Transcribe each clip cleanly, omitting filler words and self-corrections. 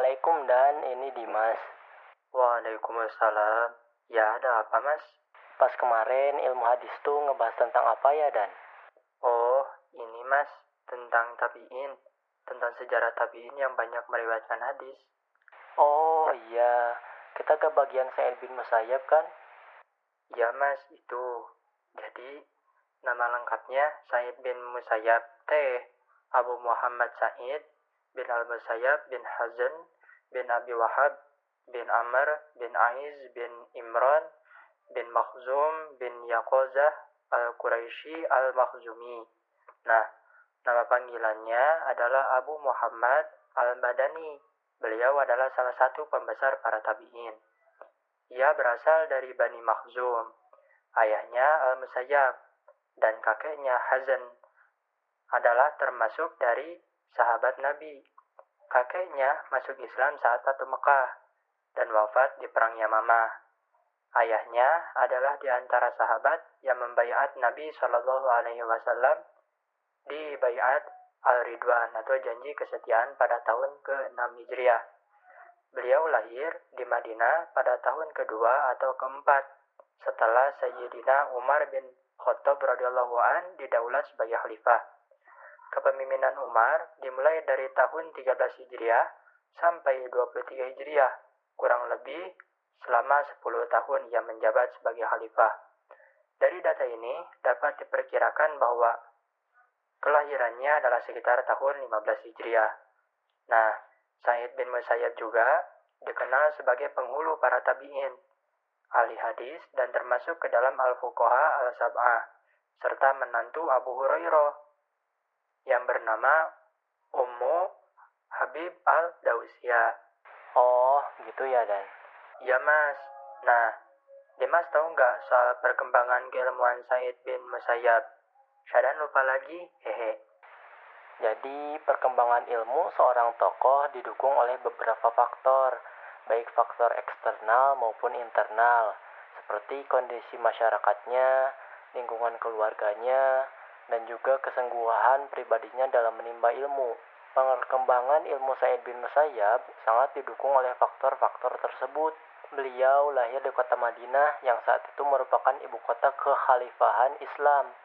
Assalamualaikum Dan, ini Dimas. Waalaikumsalam. Ya, ada apa, Mas? Pas kemarin ilmu hadis tuh ngebahas tentang apa ya Dan? Oh, ini, Mas, tentang tabi'in. Tentang sejarah tabi'in yang banyak meriwayatkan hadis. Oh iya, kita ke bagian Sa'id bin Musayyab kan? Ya, Mas, itu. Jadi, nama lengkapnya Sa'id bin Musayyab T. Abu Muhammad Sa'id bin Al-Musayyab bin Hazan bin Abi Wahab bin Amr bin Aiz bin Imran bin Makhzum bin Yaqozah Al-Quraisy Al-Makhzumi. Nah, nama panggilannya adalah Abu Muhammad Al-Badani. Beliau adalah salah satu pembesar para tabi'in. Ia berasal dari Bani Makhzum. Ayahnya Al-Musayyab dan kakeknya Hazan adalah termasuk dari sahabat Nabi. Kakeknya masuk Islam saat Fatu Mekah dan wafat di Perang Yamamah. Ayahnya adalah di antara sahabat yang membaiat Nabi Shallallahu Alaihi Wasallam di Baiat Al-Ridwan atau janji kesetiaan pada tahun ke-6 Hijriah. Beliau lahir di Madinah pada tahun kedua atau keempat setelah Sayyidina Umar bin Khattab radhiyallahu an didaulat sebagai khalifah. Kepemimpinan Umar dimulai dari tahun 13 Hijriah sampai 23 Hijriah, kurang lebih selama 10 tahun ia menjabat sebagai khalifah. Dari data ini dapat diperkirakan bahwa kelahirannya adalah sekitar tahun 15 Hijriah. Nah, Sa'id bin Musayyab juga dikenal sebagai penghulu para tabi'in, ahli hadis dan termasuk ke dalam Al-Fuqaha Al-Sab'ah, serta menantu Abu Hurairah yang bernama Ummu Habib Al-Dausiyah. Oh, gitu ya Dan. Ya, Mas. Nah, Dimas tahu nggak soal perkembangan keilmuan Sa'id bin Musayyab? Syadan lupa lagi, hehe. Jadi, perkembangan ilmu seorang tokoh didukung oleh beberapa faktor, baik faktor eksternal maupun internal, seperti kondisi masyarakatnya, lingkungan keluarganya, dan juga kesungguhan pribadinya dalam menimba ilmu. Perkembangan ilmu Sa'id bin Musayyab sangat didukung oleh faktor-faktor tersebut. Beliau lahir di kota Madinah yang saat itu merupakan ibu kota kekhalifahan Islam.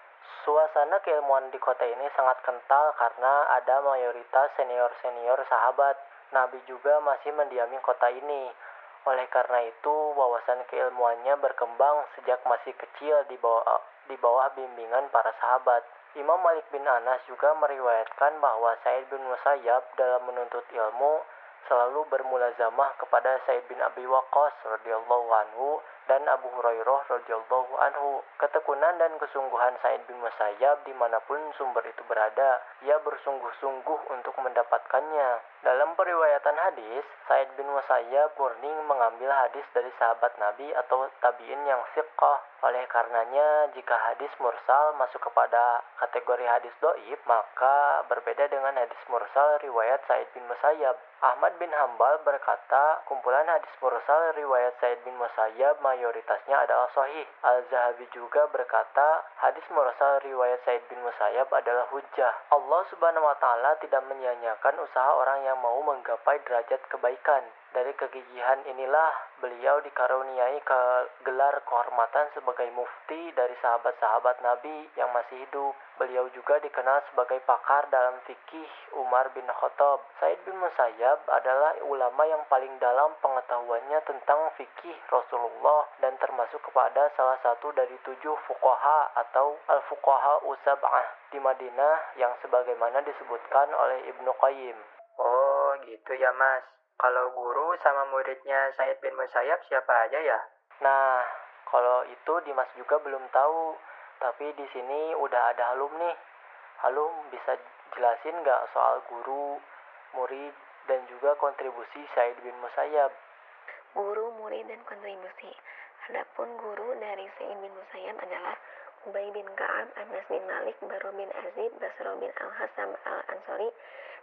Suasana keilmuan di kota ini sangat kental karena ada mayoritas senior-senior sahabat. Nabi juga masih mendiami kota ini. Oleh karena itu, wawasan keilmuannya berkembang sejak masih kecil di bawah bimbingan para sahabat. Imam Malik bin Anas juga meriwayatkan bahwa Sa'id bin Musayyab dalam menuntut ilmu selalu bermulazamah kepada Sa'id bin Abi Waqqas radhiyallahu anhu dan Abu Hurairah radhiyallahu anhu. Ketekunan dan kesungguhan Sa'id bin Musayyab dimanapun sumber itu berada, ia bersungguh-sungguh untuk mendapatkannya. Dalam periwayatan hadis, Sa'id bin Musayyab murni mengambil hadis dari sahabat Nabi atau tabi'in yang siqah. Oleh karenanya, jika hadis mursal masuk kepada kategori hadis doib, maka berbeda dengan hadis mursal riwayat Sa'id bin Musayyab. Ahmad bin Hambal berkata, kumpulan hadis mursal riwayat Sa'id bin Musayyab mayoritasnya adalah sahih. Al-Zahabi juga berkata, hadis mursal riwayat Sa'id bin Musayyab adalah hujjah. Allah Subhanahu wa taala tidak menyia-nyiakan usaha orang yang mau menggapai derajat kebaikan. Dari kegigihan inilah beliau dikaruniai gelar kehormatan sebagai mufti dari sahabat-sahabat Nabi yang masih hidup. Beliau juga dikenal sebagai pakar dalam fikih Umar bin Khattab. Sa'id bin Musayyab adalah ulama yang paling dalam pengetahuannya tentang fikih Rasulullah dan termasuk kepada salah satu dari 7 fuqaha atau al-fuqaha usab'ah di Madinah yang sebagaimana disebutkan oleh Ibnu Qayyim. Oh, gitu ya, Mas. Kalau guru sama muridnya Sa'id bin Musayyab siapa aja ya? Nah, kalau itu Dimas juga belum tahu, tapi di sini udah ada Halum nih. Halum bisa jelasin nggak soal guru, murid, dan juga kontribusi Sa'id bin Musayyab? Guru, murid, dan kontribusi. Adapun guru dari Sa'id bin Musayyab adalah Ubay bin Ka'ab, Anas bin Malik, Baru bin Azib, Basro bin Al-Hasam Al-Ansori,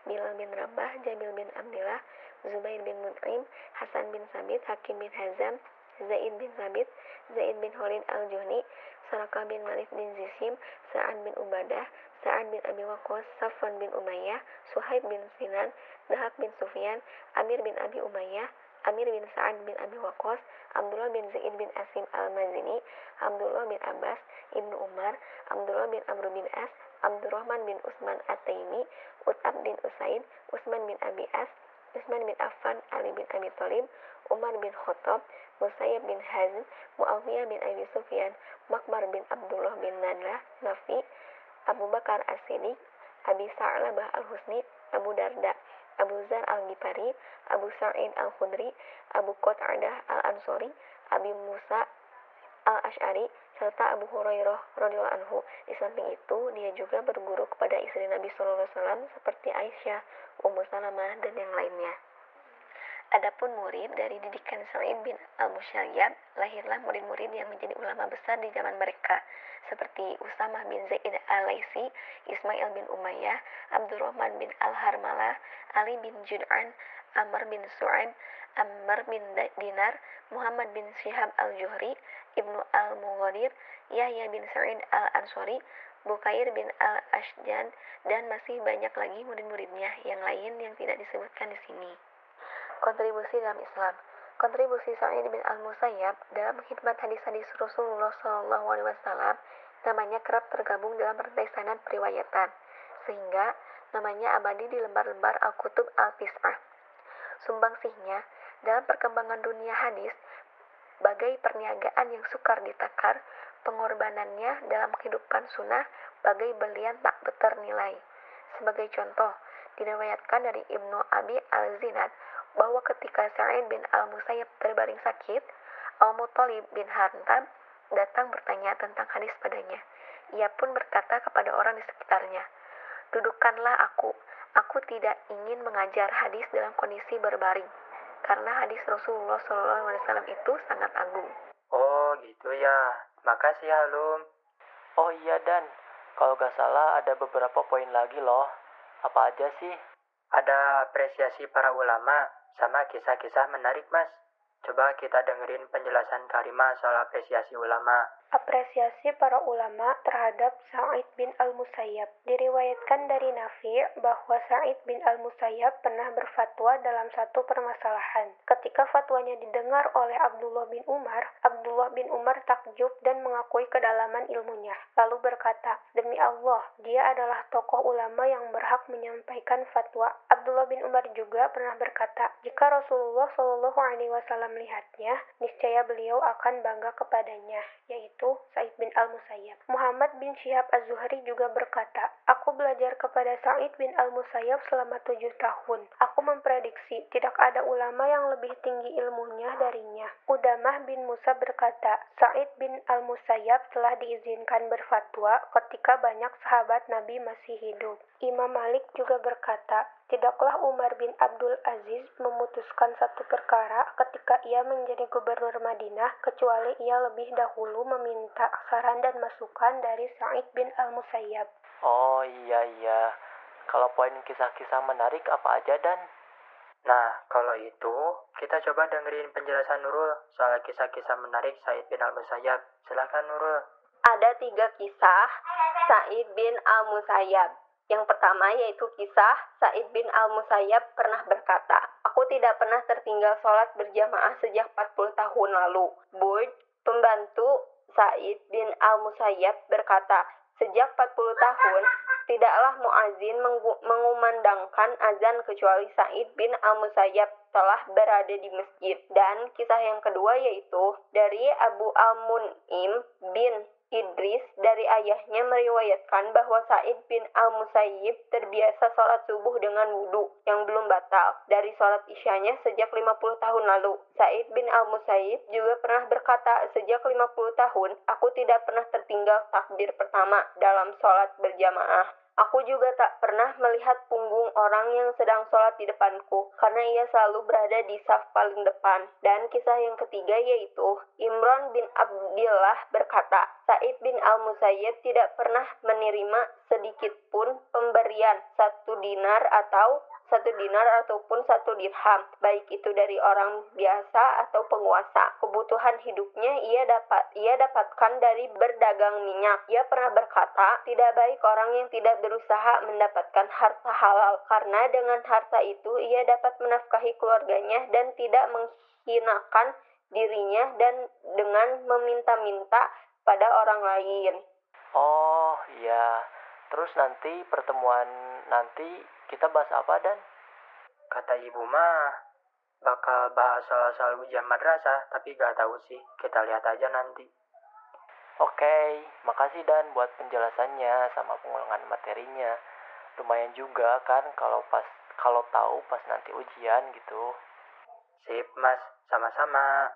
Bilal bin Rabah, Jabil bin Abdillah, Zubair bin Mut'im, Hasan bin Sabit, Hakim bin Hazam, Zaid bin Sabit, Zaid bin Khalid Al-Juhni, Suraka bin Malik bin Zisim, Sa'ad bin Ubadah, Sa'ad bin Abi Waqqas, Safwan bin Umayyah, Suhaib bin Sinan, Dahak bin Sufyan, Amir bin Abi Umayyah, Amir bin Sa'ad bin Abi Waqqas, Abdullah bin Zaid bin Asim al-Mazini, Abdullah bin Abbas, Ibnu Umar, Abdullah bin Amr bin As, Abdurrahman bin Utsman At-Taimi, Ut'ab bin Usaid, Utsman bin Abi As, Utsman bin Affan, Ali bin Abi Thalib, Umar bin Khattab, Musayyab bin Hazm, Muawiyah bin Abi Sufyan, Makmar bin Abdullah bin Nadlah, Nafi, Abu Bakar As-Siddiq, Abi Sa'labah Al-Husni, Abu Darda, Abu Zar Al-Ghifari, Abu Sa'id Al-Khudri, Abu Qat'adah Al-Ansori, Abi Musa Al-Asy'ari, serta Abu Hurairah radhiyallahu anhu. Di samping itu, dia juga berguru kepada istri Nabi sallallahu alaihi wasallam seperti Aisyah, Ummu Salamah, dan yang lainnya. Adapun murid dari didikan Sa'id bin Al-Musayyab, lahirlah murid-murid yang menjadi ulama besar di zaman mereka, seperti Usamah bin Zaid Al-Laisi, Ismail bin Umayyah, Abdurrahman bin Al-Harmalah, Ali bin Jud'an, Amr bin Su'aib, Ammar bin Dinar, Muhammad bin Syihab Al-Juhri, Ibnu Al-Mughadir, Yahya bin Sa'id Al-Ansori, Bukair bin Al-Ashjan, dan masih banyak lagi murid-muridnya yang lain yang tidak disebutkan di sini. Kontribusi dalam Islam. Kontribusi Sa'id bin Al-Musayyab dalam khidmat hadis-hadis Rasulullah Shallallahu Alaihi Wasallam namanya kerap tergabung dalam rantai sanad periwayatan, sehingga namanya abadi di lembar-lembar Al-Kutub Al-Tis'ah. Sumbangsihnya dalam perkembangan dunia hadis, bagai perniagaan yang sukar ditakar, pengorbanannya dalam kehidupan sunnah bagai belian tak berternilai. Sebagai contoh, diriwayatkan dari Ibnu Abi Al-Zinad bahwa ketika Sa'id bin Al-Musayyab terbaring sakit, Al-Muttalib bin Hantab datang bertanya tentang hadis padanya. Ia pun berkata kepada orang di sekitarnya, "Dudukkanlah aku tidak ingin mengajar hadis dalam kondisi berbaring, karena hadis Rasulullah SAW itu sangat agung." Oh gitu ya, makasih Halum. Oh iya Dan, kalau gak salah ada beberapa poin lagi loh. Apa aja sih? Ada apresiasi para ulama sama kisah-kisah menarik Mas. Coba kita dengerin penjelasan Karimah soal apresiasi ulama. Apresiasi para ulama terhadap Sa'id bin Al-Musayyab. Diriwayatkan dari Nafi' bahwa Sa'id bin Al-Musayyab pernah berfatwa dalam satu permasalahan. Ketika fatwanya didengar oleh Abdullah bin Umar takjub dan mengakui kedalaman ilmunya. Lalu berkata, "Demi Allah, dia adalah tokoh ulama yang berhak menyampaikan fatwa." Abdullah bin Umar juga pernah berkata, "Jika Rasulullah Shallallahu Alaihi Wasallam melihatnya, niscaya beliau akan bangga kepadanya," yaitu Sa'id bin Al-Musayyab. Muhammad bin Syihab Az-Zuhri juga berkata, "Aku belajar kepada Sa'id bin Al-Musayyab selama 7 tahun. Aku memprediksi tidak ada ulama yang lebih tinggi ilmunya darinya." Udamah bin Musa berkata, "Sa'id bin Al-Musayyab telah diizinkan berfatwa ketika banyak sahabat Nabi masih hidup." Imam Malik juga berkata, "Tidaklah Umar bin Abdul Aziz memutuskan satu perkara ketika ia menjadi gubernur Madinah, kecuali ia lebih dahulu meminta saran dan masukan dari Sa'id bin Al-Musayyab." Oh iya. Kalau poin kisah-kisah menarik apa aja Dan? Nah, kalau itu, kita coba dengerin penjelasan Nurul soal kisah-kisah menarik Sa'id bin Al-Musayyab. Silakan Nurul. Ada 3 kisah Sa'id bin Al-Musayyab. Yang pertama yaitu kisah Sa'id bin Al-Musayyab pernah berkata, "Aku tidak pernah tertinggal sholat berjamaah sejak 40 tahun lalu." Bud, pembantu Sa'id bin Al-Musayyab berkata, "Sejak 40 tahun, tidaklah muazin mengumandangkan azan kecuali Sa'id bin Al-Musayyab telah berada di masjid." Dan kisah yang kedua yaitu dari Abu Al-Mun'im bin Idris dari ayahnya meriwayatkan bahwa Sa'id bin Al-Musayyib terbiasa sholat subuh dengan wudhu yang belum batal dari sholat isyanya sejak 50 tahun lalu. Sa'id bin Al-Musayyib juga pernah berkata, "Sejak 50 tahun, aku tidak pernah tertinggal takbir pertama dalam sholat berjamaah. Aku juga tak pernah melihat punggung orang yang sedang sholat di depanku, karena ia selalu berada di saf paling depan." Dan kisah yang ketiga yaitu Imran bin Abdillah berkata, "Sa'id bin Al-Musayyib tidak pernah menerima sedikit pun pemberian 1 dinar atau 1 dinar ataupun 1 dirham, baik itu dari orang biasa atau penguasa. Kebutuhan hidupnya ia dapatkan dari berdagang minyak. Ia pernah berkata, tidak baik orang yang tidak berusaha mendapatkan harta halal, karena dengan harta itu ia dapat menafkahi keluarganya dan tidak menghinakan dirinya dan dengan meminta-minta pada orang lain. Oh iya, terus nanti pertemuan nanti kita bahas apa, Dan? Kata ibu mah bakal bahas soal-soal ujian madrasah, tapi gak tahu sih. Kita lihat aja nanti. Oke, makasih Dan buat penjelasannya sama pengulangan materinya. Lumayan juga kan kalau tahu pas nanti ujian gitu. Sip, Mas. Sama-sama.